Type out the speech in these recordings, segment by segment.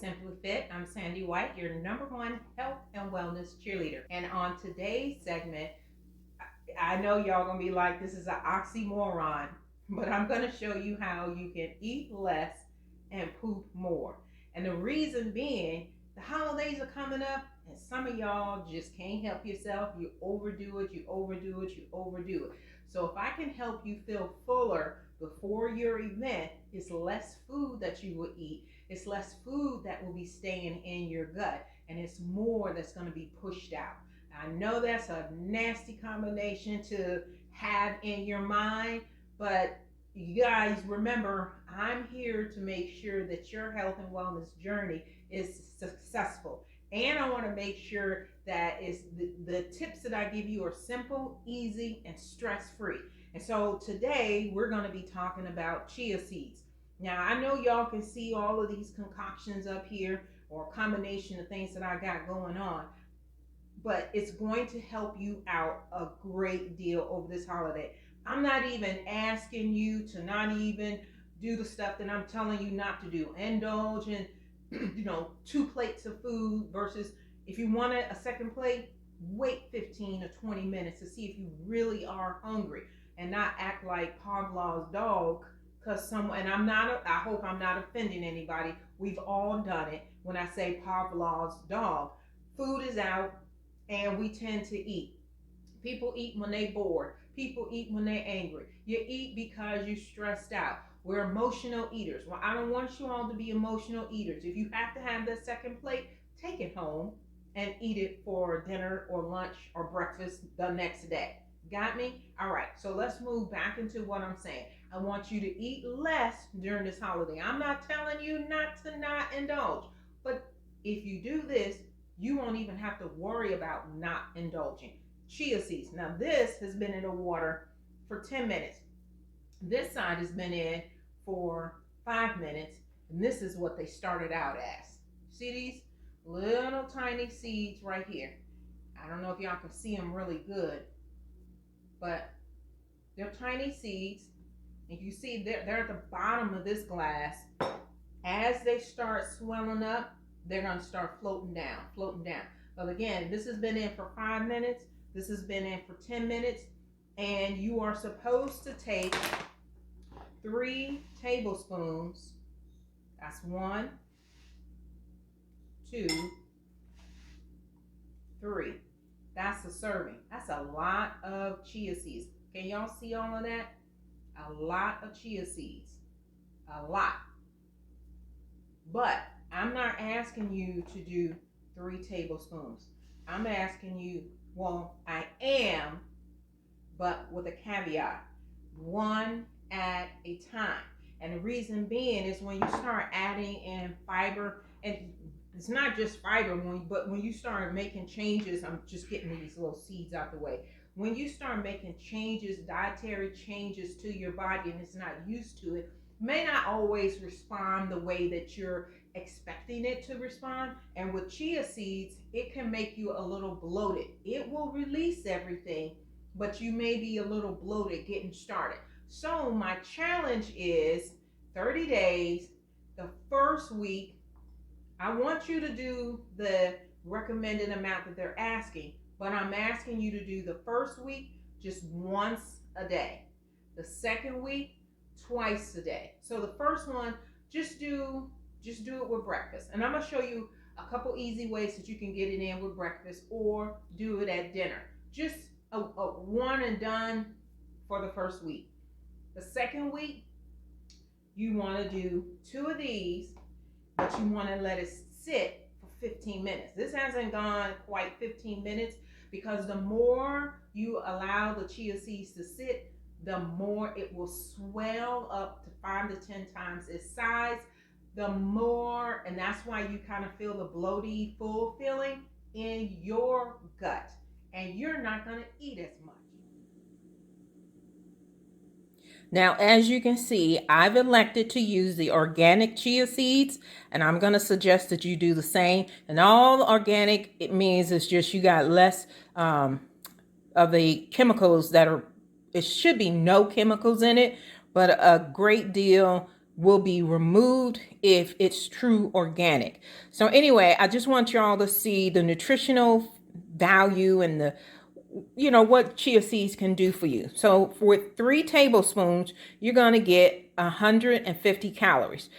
Simply Fit. I'm Sandy White, your number one health and wellness cheerleader. And on today's segment, I know y'all gonna be like, this is an oxymoron, but I'm gonna show you how you can eat less and poop more. And the reason being, the holidays are coming up, and some of y'all just can't help yourself. You overdo it, you overdo it, you overdo it. So if I can help you feel fuller before your event, it's less food that you will eat. It's less food that will be staying in your gut, and it's more that's going to be pushed out. I know that's a nasty combination to have in your mind, but you guys remember, I'm here to make sure that your health and wellness journey is successful. And I want to make sure that the tips that I give you are simple, easy, and stress free. And so today we're going to be talking about chia seeds. Now, I know y'all can see all of these concoctions up here, or a combination of things that I got going on, but it's going to help you out a great deal over this holiday. I'm not even asking you to not even do the stuff that I'm telling you not to do. Indulge in, 2 plates of food versus if you want a second plate, wait 15 or 20 minutes to see if you really are hungry and not act like Pavlov's dog. Because and I hope I'm not offending anybody. We've all done it when I say Pavlov's dog. Food is out, and we tend to eat. People eat when they bored. People eat when they're angry. You eat because you're stressed out. We're emotional eaters. Well, I don't want you all to be emotional eaters. If you have to have that second plate, take it home and eat it for dinner or lunch or breakfast the next day. Got me? All right, so let's move back into what I'm saying. I want you to eat less during this holiday. I'm not telling you not indulge, but if you do this, you won't even have to worry about not indulging. Chia seeds. Now, this has been in the water for 10 minutes. This side has been in for 5 minutes, and this is what they started out as. See these little tiny seeds right here? I don't know if y'all can see them really good, but they're tiny seeds. And you see they're at the bottom of this glass. As they start swelling up, they're going to start floating down. But again, this has been in for 5 minutes. This has been in for 10 minutes. And you are supposed to take 3 tablespoons. That's 1, 2, 3. That's a serving. That's a lot of chia seeds. Can y'all see all of that? A lot of chia seeds. A lot. But I'm not asking you to do 3 tablespoons. I'm asking you, well, I am, but with a caveat, 1 at a time. And the reason being is when you start adding in fiber, and it's not just fiber, but when you start making changes, I'm just getting these little seeds out the way. When you start making changes, dietary changes to your body, and it's not used to it, may not always respond the way that you're expecting it to respond. And with chia seeds, it can make you a little bloated. It will release everything, but you may be a little bloated getting started. So my challenge is 30 days. The first week, I want you to do the recommended amount that they're asking, but I'm asking you to do the first week just once a day. The second week, twice a day. So the first one, just do it with breakfast. And I'm going to show you a couple easy ways that you can get it in with breakfast or do it at dinner. Just a one and done for the first week. The second week, you want to do 2 of these, but you want to let it sit for 15 minutes. This hasn't gone quite 15 minutes because the more you allow the chia seeds to sit, the more it will swell up to 5 to 10 times its size. The more, and that's why you kind of feel the bloaty, full feeling in your gut, and you're not going to eat as much. Now, as you can see, I've elected to use the organic chia seeds, and I'm going to suggest that you do the same. And all organic, it means it's just you got less of the chemicals that are, it should be no chemicals in it, but a great deal will be removed if it's true organic. So anyway, I just want y'all to see the nutritional value and the what chia seeds can do for you. So with 3 tablespoons, you're going to get 150 calories.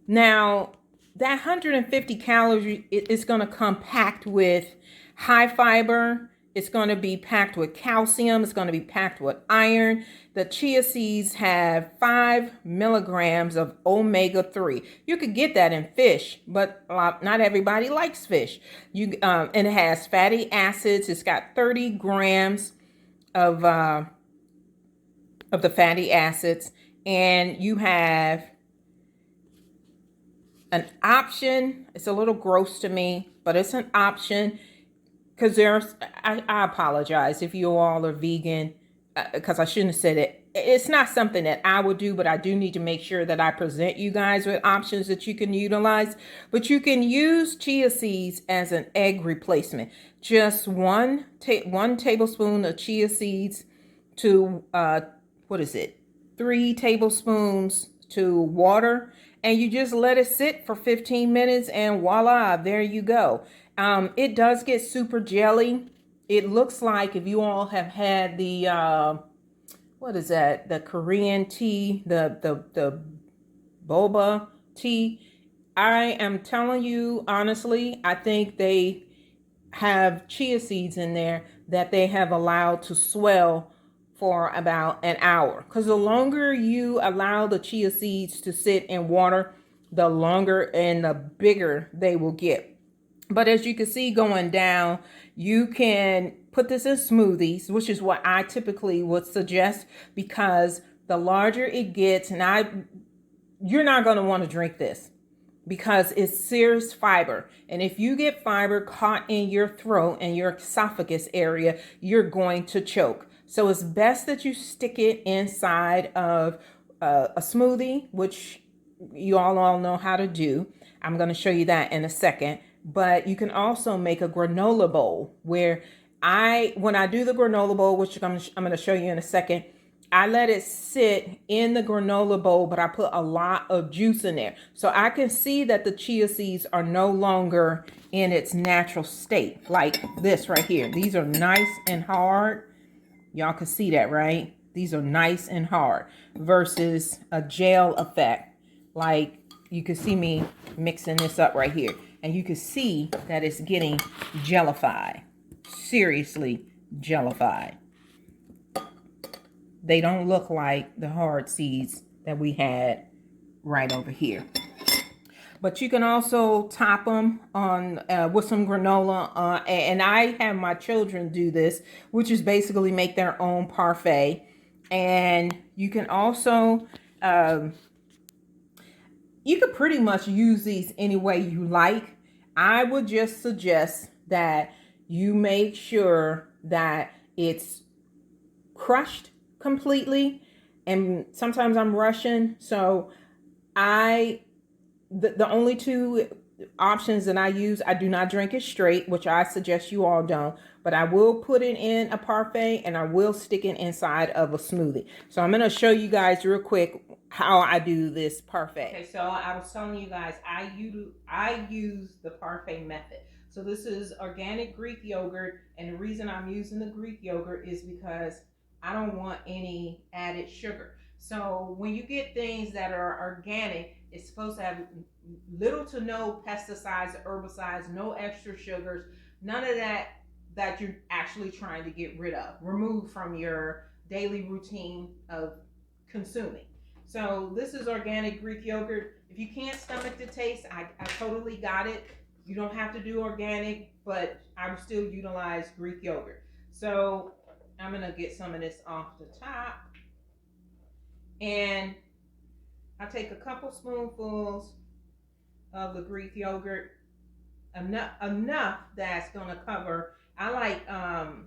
Now, that 150 calories is going to come packed with high fiber. It's going to be packed with calcium. It's going to be packed with iron. The chia seeds have 5 milligrams of omega-3. You could get that in fish, but not everybody likes fish. And it has fatty acids. It's got 30 grams of the fatty acids, and you have an option. It's a little gross to me, but it's an option because I apologize if you all are vegan, because I shouldn't have said it. It's not something that I would do, but I do need to make sure that I present you guys with options that you can utilize. But you can use chia seeds as an egg replacement. Just one tablespoon of chia seeds to 3 tablespoons to water, and you just let it sit for 15 minutes, and voila, there you go. It does get super jelly. It looks like, if you all have had the the Korean tea, the boba tea. I am telling you honestly, I think they have chia seeds in there that they have allowed to swell for about an hour. Because the longer you allow the chia seeds to sit in water, the longer and the bigger they will get. But as you can see going down, you can put this in smoothies, which is what I typically would suggest, because the larger it gets, and you're not going to want to drink this because it's serious fiber. And if you get fiber caught in your throat and your esophagus area, you're going to choke. So it's best that you stick it inside of a smoothie, which you all know how to do. I'm going to show you that in a second. But you can also make a granola bowl, where when I do the granola bowl, which I'm going to show you in a second, I let it sit in the granola bowl, but I put a lot of juice in there. So I can see that the chia seeds are no longer in its natural state, like this right here. These are nice and hard. Y'all can see that, right? These are nice and hard versus a gel effect. Like you can see me mixing this up right here. And you can see that it's getting jellified. Seriously jellified. They don't look like the hard seeds that we had right over here. But you can also top them on with some granola. And I have my children do this, which is basically make their own parfait. And you can also, you could pretty much use these any way you like. I would just suggest that you make sure that it's crushed completely. And sometimes I'm rushing, so the only 2 options that I use, I do not drink it straight, which I suggest you all don't, but I will put it in a parfait and I will stick it inside of a smoothie. So I'm going to show you guys real quick how I do this parfait. Okay, so I was telling you guys, I use the parfait method. So this is organic Greek yogurt, and the reason I'm using the Greek yogurt is because I don't want any added sugar. So when you get things that are organic, it's supposed to have little to no pesticides, herbicides, no extra sugars, none of that you're actually trying to get rid of, remove from your daily routine of consuming. So this is organic Greek yogurt. If you can't stomach the taste, I totally got it. You don't have to do organic, but I would still utilize Greek yogurt. So I'm going to get some of this off the top. And I take a couple spoonfuls of the Greek yogurt, enough that's going to cover. I like,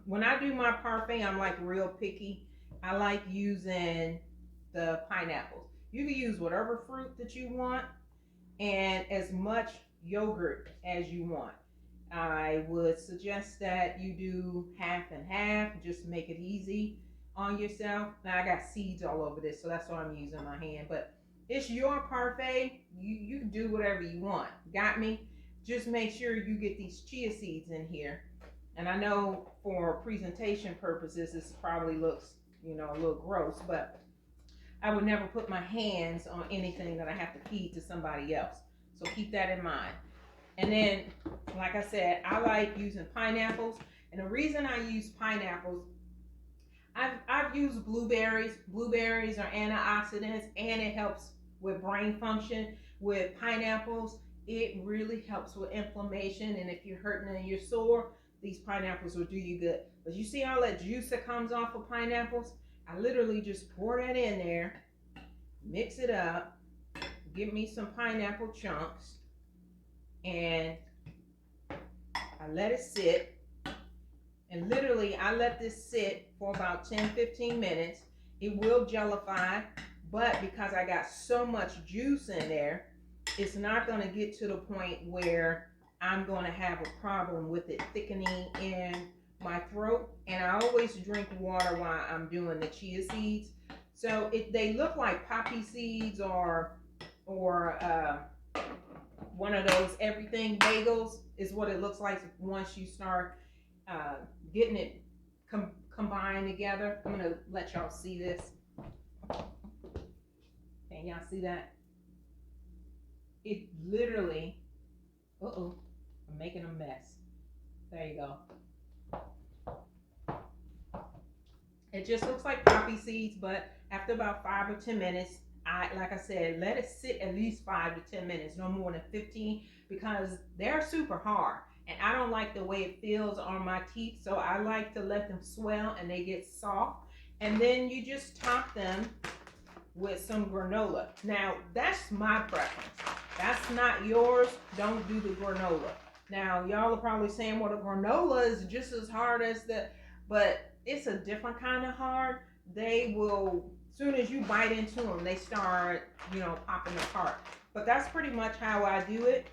when I do my parfait, I'm like real picky. I like using the pineapples. You can use whatever fruit that you want and as much yogurt as you want. I would suggest that you do half and half, just make it easy on yourself. Now I got seeds all over this, so that's why I'm using my hand, but It's your parfait. You do whatever you want. Got me? Just make sure you get these chia seeds in here. And I know for presentation purposes, this probably looks, a little gross, but I would never put my hands on anything that I have to feed to somebody else. So keep that in mind. And then, like I said, I like using pineapples. And the reason I use pineapples, I've used blueberries. Blueberries are antioxidants and it helps with brain function. With pineapples, it really helps with inflammation. And if you're hurting and you're sore, these pineapples will do you good. But you see all that juice that comes off of pineapples? I literally just pour that in there, mix it up, give me some pineapple chunks, and I let it sit. And literally, I let this sit for about 10-15 minutes. It will gellify, but because I got so much juice in there, it's not going to get to the point where I'm going to have a problem with it thickening in my throat. And I always drink water while I'm doing the chia seeds. So they look like poppy seeds or one of those everything bagels is what it looks like once you start getting it combined together. I'm gonna let y'all see this. Can y'all see that? It literally, I'm making a mess. There you go. It just looks like poppy seeds, but after about 5 or 10 minutes, like I said, let it sit at least 5 to 10 minutes, no more than 15, because they're super hard. And I don't like the way it feels on my teeth, so I like to let them swell and they get soft. And then you just top them with some granola. Now, that's my preference. That's not yours. Don't do the granola. Now, y'all are probably saying, well, the granola is just as hard as but it's a different kind of hard. They will, as soon as you bite into them, they start, popping apart. But that's pretty much how I do it.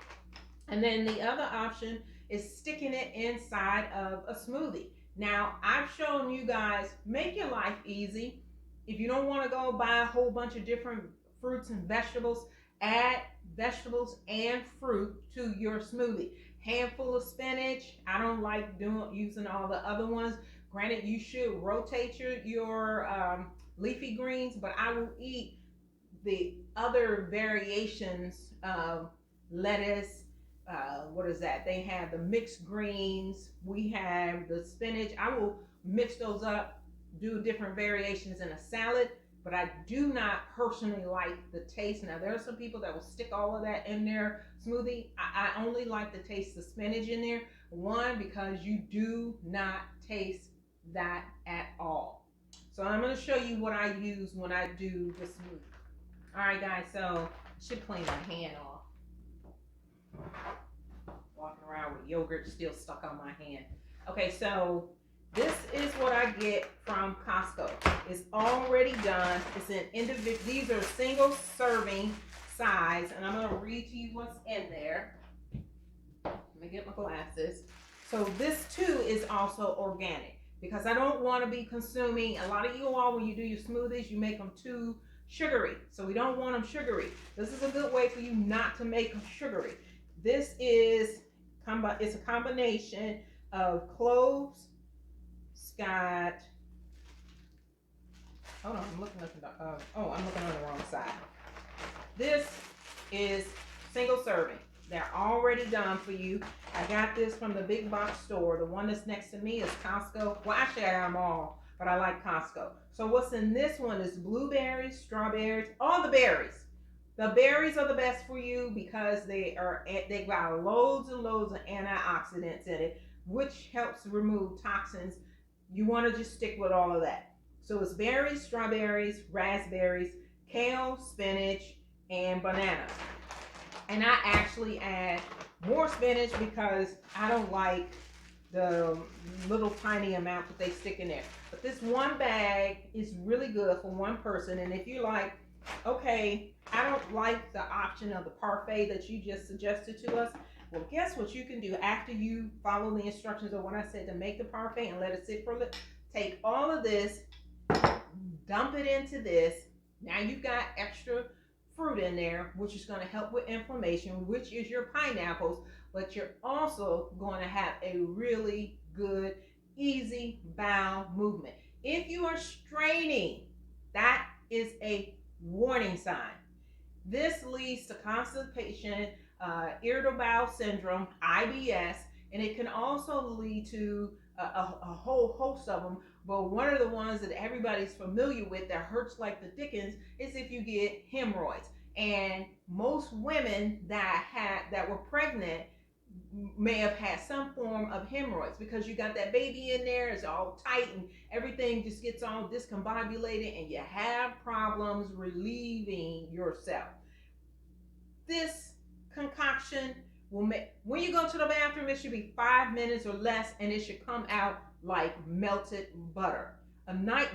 And then the other option is sticking it inside of a smoothie. Now, I've shown you guys, make your life easy. If you don't want to go buy a whole bunch of different fruits and vegetables, add vegetables and fruit to your smoothie. Handful of spinach. I don't like using all the other ones. Granted, you should rotate your leafy greens, but I will eat the other variations of lettuce. What is that? They have the mixed greens. We have the spinach. I will mix those up, do different variations in a salad, but I do not personally like the taste. Now, there are some people that will stick all of that in their smoothie. I only like to taste the spinach in there. One, because you do not taste that at all. So I'm going to show you what I use when I do the smoothie. All right, guys, so I should clean my hand off. Walking around with yogurt still stuck on my hand. Okay, so this is what I get from Costco. It's already done. It's an individual. These are single serving size, and I'm going to read to you what's in there. Let me get my glasses. So this too is also organic, because I don't want to be consuming. A lot of you all, when you do your smoothies, you make them too sugary. So we don't want them sugary. This is a good way for you not to make them sugary. This is it's a combination of cloves. It's got, hold on, I'm looking on the wrong side. This is single serving. They're already done for you. I got this from the big box store. The one that's next to me is Costco. Well, actually, I got them all, but I like Costco. So what's in this one is blueberries, strawberries, all the berries. The berries are the best for you because they got loads and loads of antioxidants in it, which helps remove toxins. You want to just stick with all of that. So it's berries, strawberries, raspberries, kale, spinach, and bananas. And I actually add more spinach because I don't like the little tiny amount that they stick in there. But this one bag is really good for one person. And if you're like, okay, I don't like the option of the parfait that you just suggested to us, well, guess what you can do after you follow the instructions of what I said to make the parfait and let it sit for a little. Take all of this, dump it into this. Now you've got extra fruit in there, which is going to help with inflammation, which is your pineapples, but you're also going to have a really good, easy bowel movement. If you are straining, that is a warning sign. This leads to constipation, irritable bowel syndrome, IBS, and it can also lead to a whole host of them. But one of the ones that everybody's familiar with that hurts like the dickens is if you get hemorrhoids. And most women that were pregnant may have had some form of hemorrhoids because you got that baby in there, it's all tight and everything just gets all discombobulated and you have problems relieving yourself. This concoction will make, when you go to the bathroom, it should be 5 minutes or less and it should come out like melted butter. Not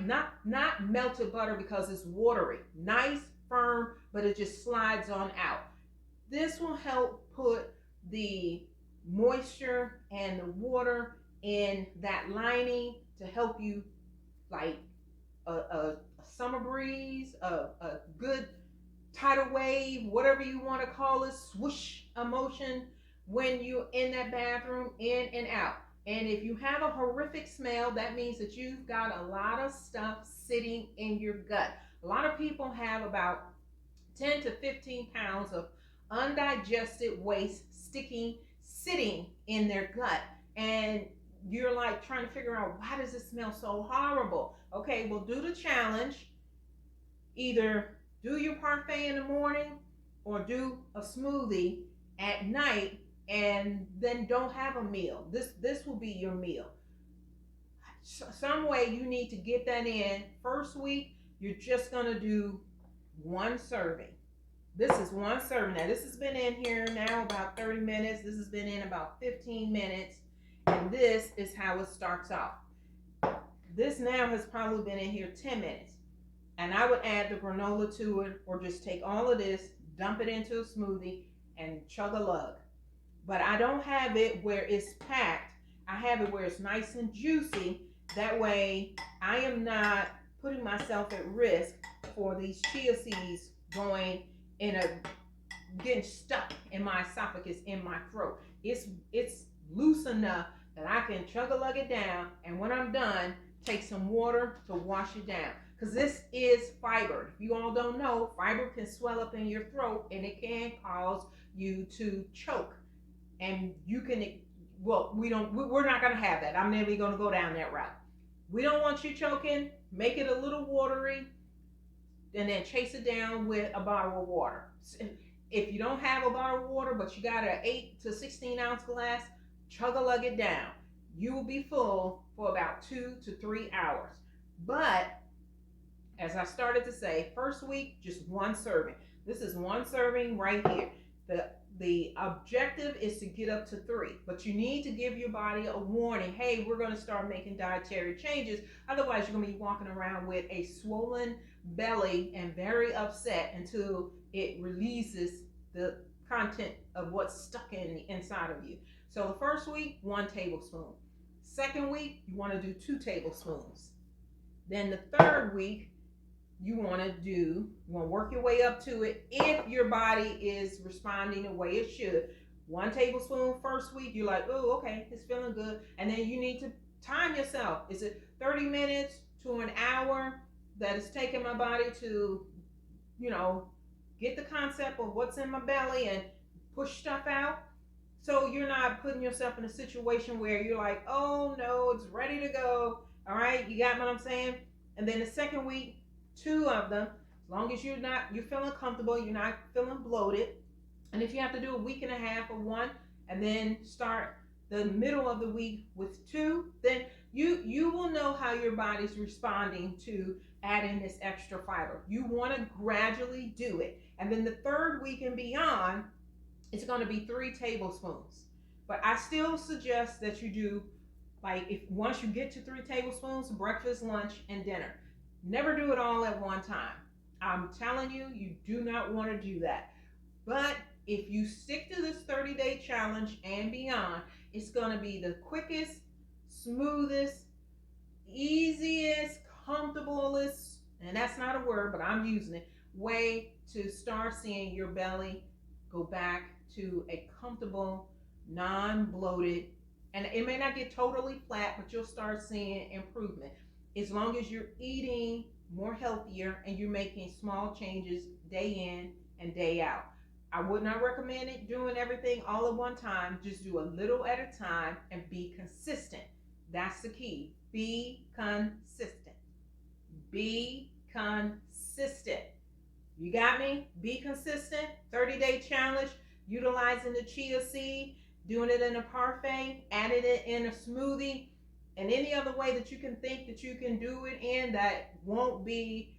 melted butter because it's watery. Nice, firm, but it just slides on out. This will help put the moisture and the water in that lining to help you, like a summer breeze, a good tidal wave, whatever you want to call it, swoosh emotion when you're in that bathroom, in and out. And if you have a horrific smell, that means that you've got a lot of stuff sitting in your gut. A lot of people have about 10 to 15 pounds of undigested waste sitting in their gut. And you're like trying to figure out, why does it smell so horrible? Okay, well, do the challenge. Either do your parfait in the morning or do a smoothie at night, and then don't have a meal. This will be your meal. Some way you need to get that in. First week, you're just going to do one serving. This is one serving. Now, this has been in here now about 30 minutes. This has been in about 15 minutes. And this is how it starts off. This now has probably been in here 10 minutes. And I would add the granola to it, or just take all of this, dump it into a smoothie, and chug a lug. But I don't have it where it's packed. I have it where it's nice and juicy. That way, I am not putting myself at risk for these chia seeds getting stuck in my esophagus, in my throat. It's loose enough that I can chug a lug it down, and when I'm done, take some water to wash it down. Because this is fiber. If you all don't know, fiber can swell up in your throat and it can cause you to choke. And you can, well, we're not going to have that. I'm never going to go down that route. We don't want you choking. Make it a little watery and then chase it down with a bottle of water. If you don't have a bottle of water, but you got an 8 to 16 ounce glass, chug a lug it down. You will be full for about 2 to 3 hours. But as I started to say, first week, just one serving. This is one serving right here. The objective is to get up to 3, but you need to give your body a warning. Hey, we're going to start making dietary changes. Otherwise, you're going to be walking around with a swollen belly and very upset until it releases the content of what's stuck in the inside of you. So the first week, 1 tablespoon. Second week, you want to do 2 tablespoons. Then the third week, you want to work your way up to it if your body is responding the way it should. 1 tablespoon first week, you're like, oh, okay, it's feeling good. And then you need to time yourself. Is it 30 minutes to an hour that is taking my body to, get the concept of what's in my belly and push stuff out? So you're not putting yourself in a situation where you're like, oh no, it's ready to go. All right, you got what I'm saying? And then the second week, 2 of them, as long as you're feeling comfortable, you're not feeling bloated. And if you have to do a week and a half of 1 and then start the middle of the week with 2, then you will know how your body's responding to adding this extra fiber. You want to gradually do it. And then the third week and beyond, it's going to be 3 tablespoons. But I still suggest that you do, once you get to 3 tablespoons, breakfast, lunch, and dinner. Never do it all at one time. I'm telling you, you do not want to do that. But if you stick to this 30-day challenge and beyond, it's going to be the quickest, smoothest, easiest, comfortablest, and that's not a word, but I'm using it, way to start seeing your belly go back to a comfortable, non-bloated, and it may not get totally flat, but you'll start seeing improvement as long as you're eating more healthier and you're making small changes day in and day out. I would not recommend it doing everything all at one time. Just do a little at a time and be consistent. That's the key. Be consistent. Be consistent. You got me? Be consistent. 30-day challenge, utilizing the chia seed, doing it in a parfait, adding it in a smoothie, and any other way that you can think that you can do it in that won't be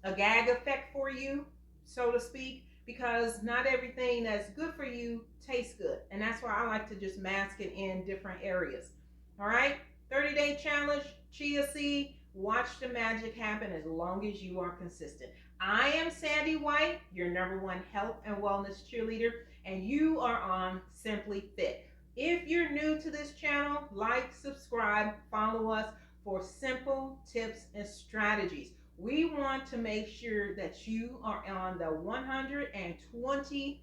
a gag effect for you, so to speak, because not everything that's good for you tastes good. And that's why I like to just mask it in different areas. All right? 30-day challenge, chia seed, watch the magic happen as long as you are consistent. I am Sandy White, your #1 health and wellness cheerleader, and you are on Simply Fit. If you're new to this channel, like, subscribe, follow us for simple tips and strategies. We want to make sure that you are on the 120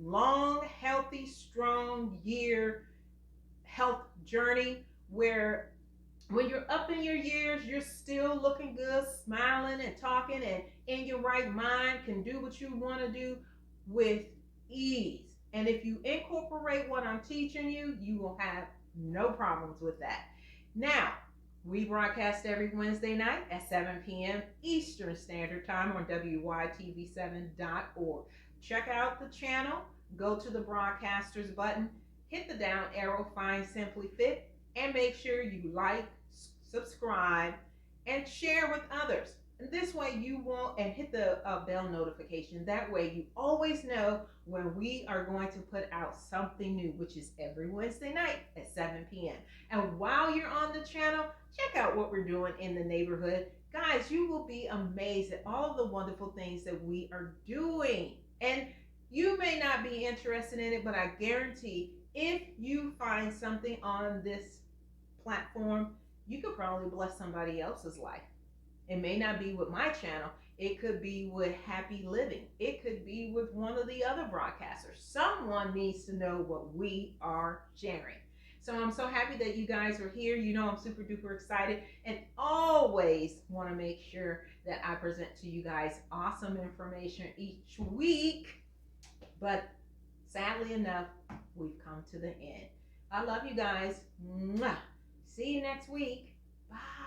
long, healthy, strong year health journey where when you're up in your years, you're still looking good, smiling and talking and in your right mind, can do what you want to do with ease. And if you incorporate what I'm teaching you, you will have no problems with that. Now, we broadcast every Wednesday night at 7 p.m. Eastern Standard Time on WYTV7.org. Check out the channel, go to the broadcasters button, hit the down arrow, find Simply Fit, and make sure you like, subscribe, and share with others. And this way you won't, and hit the bell notification. That way you always know when we are going to put out something new, which is every Wednesday night at 7 p.m. And while you're on the channel, check out what we're doing in the neighborhood. Guys, you will be amazed at all of the wonderful things that we are doing. And you may not be interested in it, but I guarantee if you find something on this platform, you could probably bless somebody else's life. It may not be with my channel. It could be with Happy Living. It could be with one of the other broadcasters. Someone needs to know what we are sharing. So I'm so happy that you guys are here. You know I'm super duper excited and always want to make sure that I present to you guys awesome information each week. But sadly enough, we've come to the end. I love you guys. Mwah. See you next week. Bye.